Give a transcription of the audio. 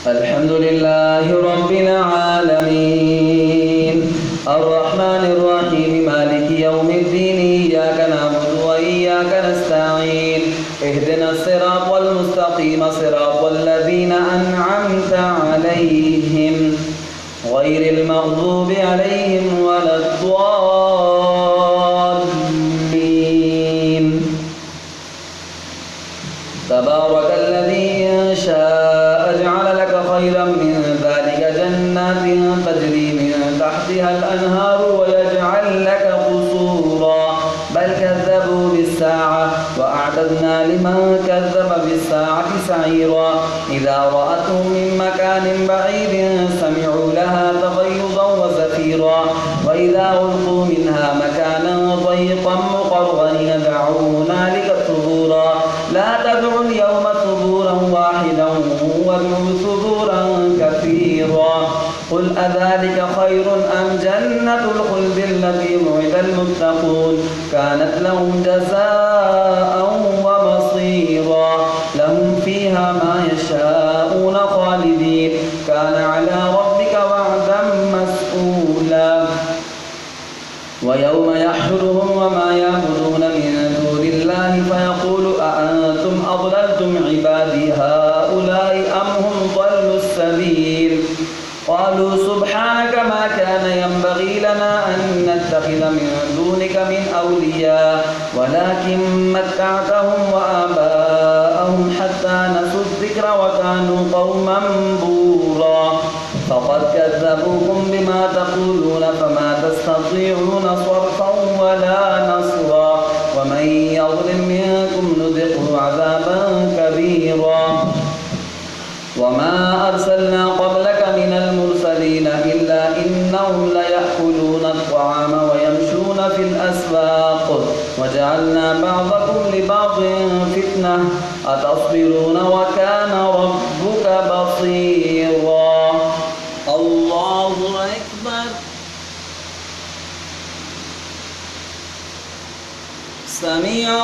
الحمد لله رب العالمين الرحمن الرحيم مالك يوم الدين إياك نعبد وإياك نستعين اهدنا الصراط المستقيم صراط الذين أنعمت عليهم غير المغضوب عليهم ولا الضالين تبارك الذي إن شاء جعل لك خيرا من ذلك جنات تجري من تحتها الأنهار ويجعل لك قصورا بل كذبوا بالساعة وأعتدنا لمن كذب بالساعة سعيرا إذا رأتهم من مكان بعيد سمعوا لها تغيظا وزفيرا وإذا ألقوا منها مكانا ضيقا مقرنين دعوا هنالك ثبورا لا تدعوا اليوم ثبورا واحدا وادعوا ثبورا كثيرا قل أذلك خير أم جنة الخلد التي وعد المتقون كانت لهم جزاء ومصيرا لهم فيها ما يشاءون خالدين كان على ربك وعدا مسئولا ويوم يحشرهم وما يعبدون من دون الله فيقول أأنتم أضللتم عبادي هؤلاء أم هم ضلوا السبيل قالوا سبحانك ما كان ينبغي لنا أن نتخذ من دونك من أولياء ولكن متعتهم وآباءهم حتى نسوا الذكر وكانوا قوما بورا فقد كذبوكم بما تقولون فما تستطيعون صرفا ولا نصرا ومن يظلم منكم نذقه عذابا كبيرا وما أرسلنا قبلك من المرسلين إلا إنهم ليأكلون الطعام ويمشون في الأسواق وجعلنا بعضكم لبعض فتنة أتصبرون وكان ربك بصيرا الله أكبر سميع